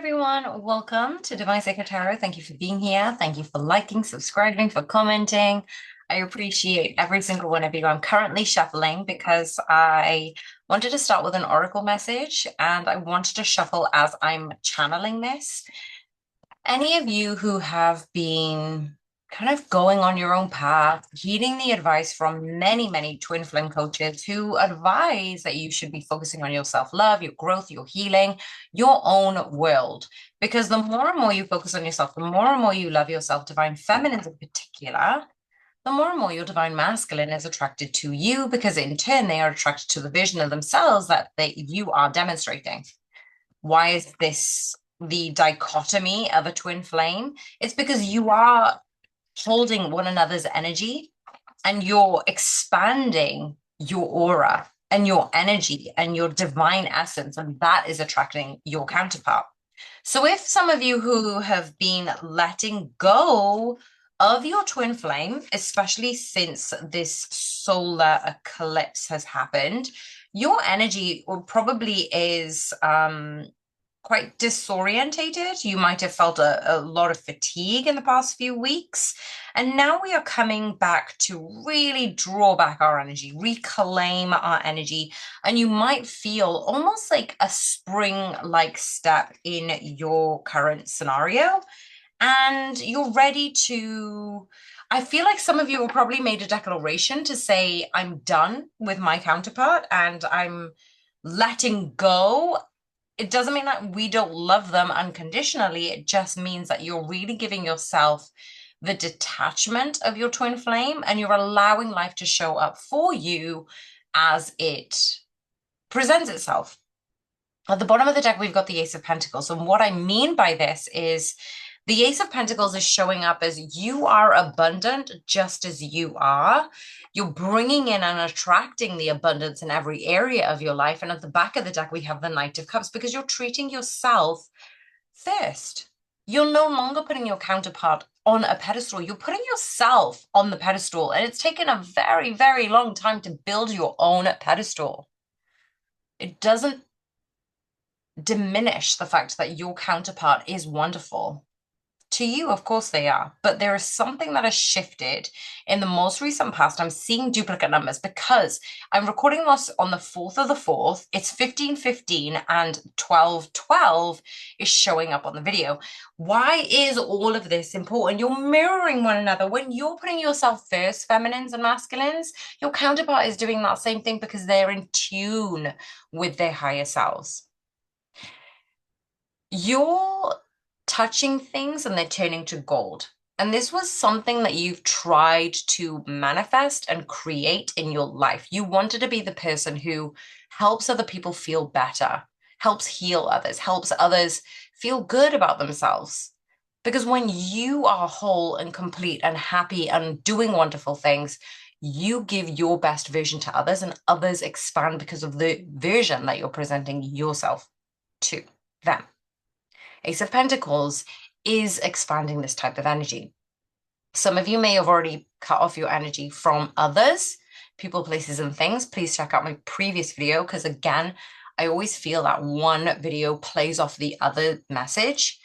everyone. Welcome to Divine Sacred Tarot. Thank you for being here. Thank you for liking, subscribing, for commenting. I appreciate every single one of you. I'm currently shuffling because I wanted to start with an oracle message and I wanted to shuffle as I'm channeling this. Any of you who have been kind of going on your own path, heeding the advice from many, many twin flame coaches who advise that you should be focusing on your self-love, your growth, your healing, your own world. Because the more and more you focus on yourself, the more and more you love yourself, divine feminines in particular, the more and more your divine masculine is attracted to you, because in turn they are attracted to the vision of themselves that you are demonstrating. Why is this the dichotomy of a twin flame? It's because you are holding one another's energy and you're expanding your aura and your energy and your divine essence, and that is attracting your counterpart. So if some of you who have been letting go of your twin flame, especially since this solar eclipse has happened, your energy probably is quite disorientated. You might have felt a lot of fatigue in the past few weeks. And now we are coming back to really draw back our energy, reclaim our energy. And you might feel almost like a spring-like step in your current scenario. And you're ready to, I feel like some of you have probably made a declaration to say, I'm done with my counterpart and I'm letting go. It doesn't mean that we don't love them unconditionally. It just means that you're really giving yourself the detachment of your twin flame and you're allowing life to show up for you as it presents itself. At the bottom of the deck, we've got the Ace of Pentacles. And what I mean by this is the Ace of Pentacles is showing up as you are abundant just as you are. You're bringing in and attracting the abundance in every area of your life. And at the back of the deck, we have the Knight of Cups because you're treating yourself first. You're no longer putting your counterpart on a pedestal. You're putting yourself on the pedestal. And it's taken a very, very long time to build your own pedestal. It doesn't diminish the fact that your counterpart is wonderful. To you, of course they are, but there is something that has shifted in the most recent past. I'm seeing duplicate numbers because I'm recording this on the 4th of the 4th. It's 15:15 and 12:12 is showing up on the video. Why is all of this important? You're mirroring one another. When you're putting yourself first, feminines and masculines, your counterpart is doing that same thing because they're in tune with their higher selves. You're touching things and they're turning to gold. And this was something that you've tried to manifest and create in your life. You wanted to be the person who helps other people feel better, helps heal others, helps others feel good about themselves. Because when you are whole and complete and happy and doing wonderful things, you give your best version to others and others expand because of the version that you're presenting yourself to them. Ace of Pentacles is expanding this type of energy. Some of you may have already cut off your energy from others, people, places, and things. Please check out my previous video because, again, I always feel that one video plays off the other message.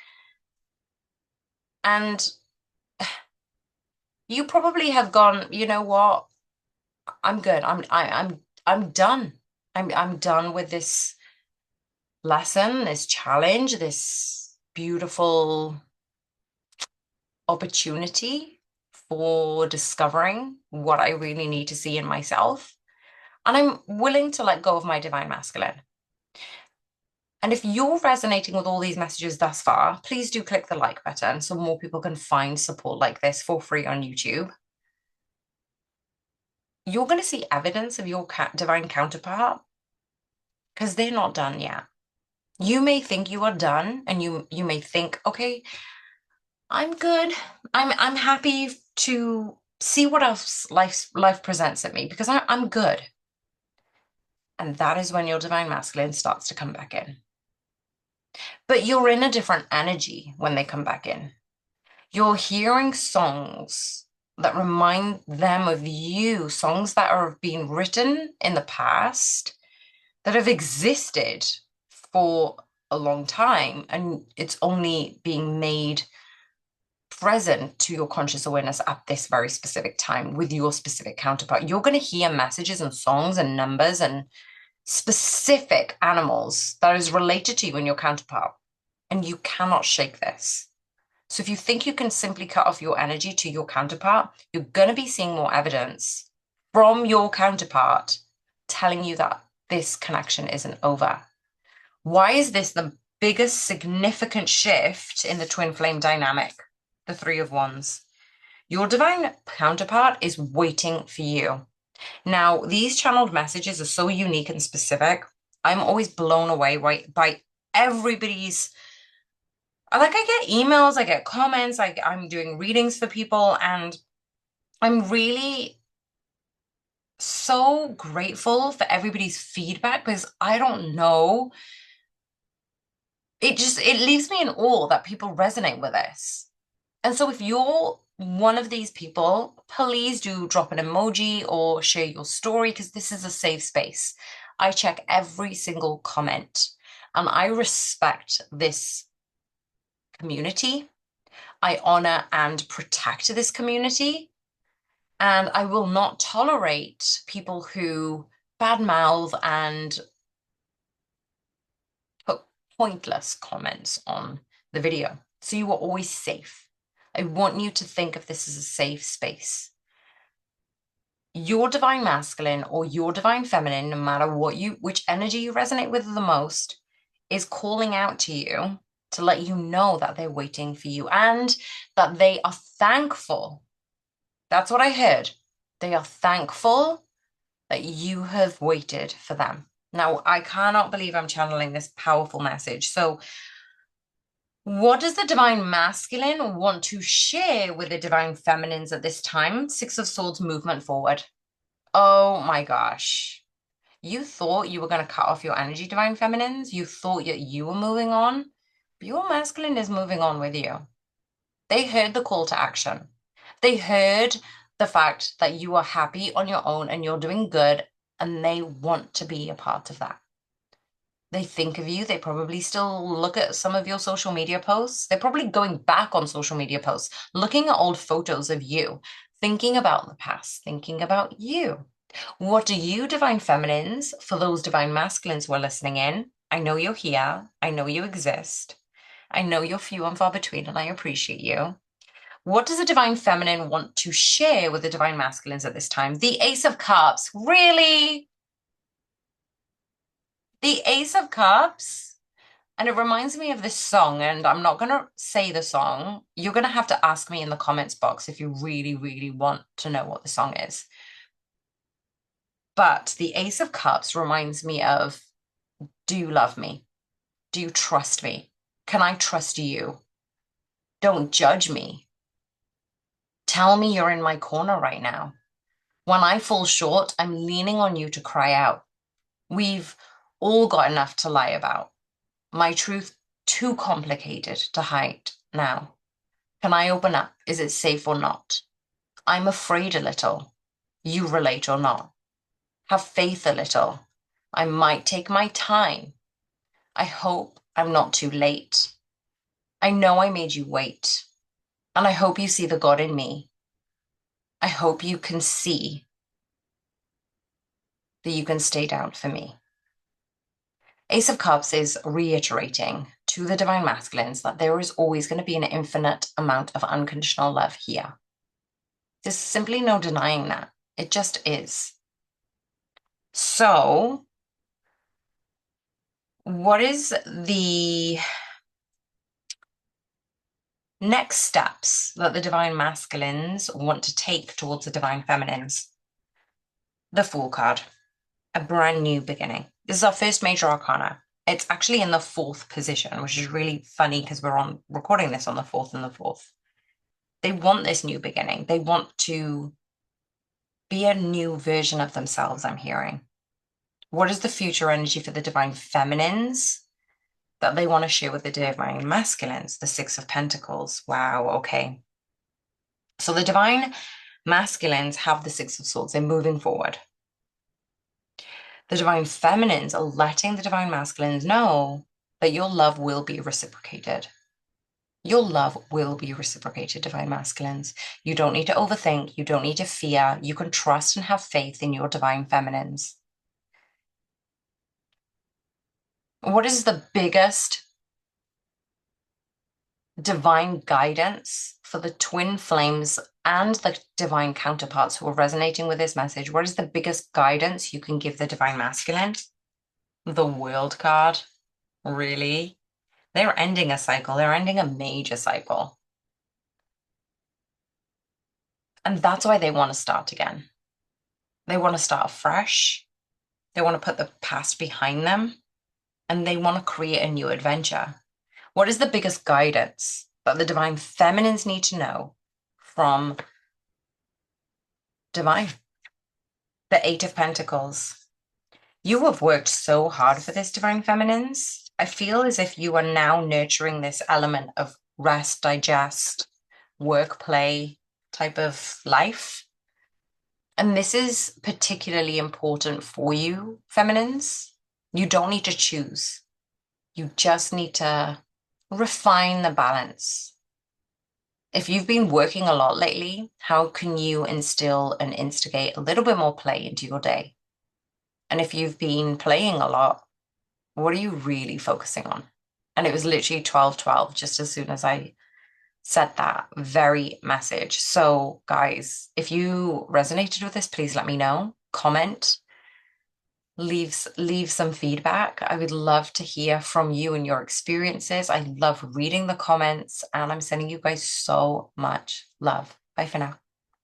And you probably have gone, you know what? I'm good. I'm done. I'm done with this lesson, this challenge, this beautiful opportunity for discovering what I really need to see in myself. And I'm willing to let go of my divine masculine. And if you're resonating with all these messages thus far, please do click the like button so more people can find support like this for free on YouTube. You're going to see evidence of your divine counterpart because they're not done yet. You may think you are done and you may think, okay, I'm good. I'm happy to see what else life presents at me because I'm good. And that is when your divine masculine starts to come back in. But you're in a different energy when they come back in. You're hearing songs that remind them of you, songs that are being written in the past that have existed for a long time, and it's only being made present to your conscious awareness at this very specific time with your specific counterpart. You're going to hear messages and songs and numbers and specific animals that is related to you and your counterpart, and you cannot shake this. So if you think you can simply cut off your energy to your counterpart, you're going to be seeing more evidence from your counterpart telling you that this connection isn't over. Why is this the biggest significant shift in the twin flame dynamic? The Three of Wands. Your divine counterpart is waiting for you. Now, these channeled messages are so unique and specific. I'm always blown away by everybody's. Like, I get emails, I get comments, I'm doing readings for people, and I'm really so grateful for everybody's feedback because I don't know. It leaves me in awe that people resonate with this. And so if you're one of these people, please do drop an emoji or share your story because this is a safe space. I check every single comment and I respect this community. I honor and protect this community. And I will not tolerate people who badmouth and put pointless comments on the video. So you are always safe. I want you to think of this as a safe space. Your divine masculine or your divine feminine, no matter which energy you resonate with the most, is calling out to you to let you know that they're waiting for you and that they are thankful. That's what I heard. They are thankful that you have waited for them. Now, I cannot believe I'm channeling this powerful message. So, what does the divine masculine want to share with the divine feminines at this time? Six of Swords movement forward. Oh my gosh. You thought you were going to cut off your energy, divine feminines. You thought that you were moving on. But your masculine is moving on with you. They heard the call to action. They heard the fact that you are happy on your own and you're doing good, and they want to be a part of that. They think of you. They probably still look at some of your social media posts. They're probably going back on social media posts, looking at old photos of you, thinking about the past, thinking about you. What do you, divine feminines, for those divine masculines who are listening in? I know you're here. I know you exist. I know you're few and far between, and I appreciate you. What does a divine feminine want to share with the divine masculines at this time? The Ace of Cups. Really? The Ace of Cups? And it reminds me of this song, and I'm not going to say the song. You're going to have to ask me in the comments box if you really, really want to know what the song is. But the Ace of Cups reminds me of, do you love me? Do you trust me? Can I trust you? Don't judge me. Tell me you're in my corner right now. When I fall short, I'm leaning on you to cry out. We've all got enough to lie about. My truth too complicated to hide now. Can I open up? Is it safe or not? I'm afraid a little. You relate or not. Have faith a little. I might take my time. I hope I'm not too late. I know I made you wait. And I hope you see the God in me. I hope you can see that you can stay down for me. Ace of Cups is reiterating to the divine masculines that there is always going to be an infinite amount of unconditional love here. There's simply no denying that. It just is. So, what is the next steps that the divine masculines want to take towards the divine feminines? The Fool card, a brand new beginning. This is our first major arcana. It's actually in the fourth position, which is really funny because we're recording this on the fourth and the fourth. They want this new beginning. They want to be a new version of themselves, I'm hearing. What is the future energy for the divine feminines that they want to share with the divine masculines? The Six of Pentacles. Wow, okay. So the divine masculines have the Six of Swords. They're moving forward. The divine feminines are letting the divine masculines know but your love will be reciprocated. Your love will be reciprocated, divine masculines. You don't need to overthink. You don't need to fear. You can trust and have faith in your divine feminines. What is the biggest divine guidance for the twin flames and the divine counterparts who are resonating with this message? What is the biggest guidance you can give the divine masculine? The World card. Really? They're ending a cycle. They're ending a major cycle. And that's why they want to start again. They want to start fresh. They want to put the past behind them. And they want to create a new adventure. What is the biggest guidance that the divine feminines need to know from divine? The Eight of Pentacles. You have worked so hard for this, divine feminines. I feel as if you are now nurturing this element of rest, digest, work, play type of life. And this is particularly important for you, feminines. You don't need to choose. You just need to refine the balance. If you've been working a lot lately, how can you instill and instigate a little bit more play into your day? And if you've been playing a lot, what are you really focusing on? And it was literally 12:12 just as soon as I said that very message. So, guys, if you resonated with this, please let me know. Comment, leave some feedback. I would love to hear from you and your experiences. I love reading the comments, and I'm sending you guys so much love. Bye for now.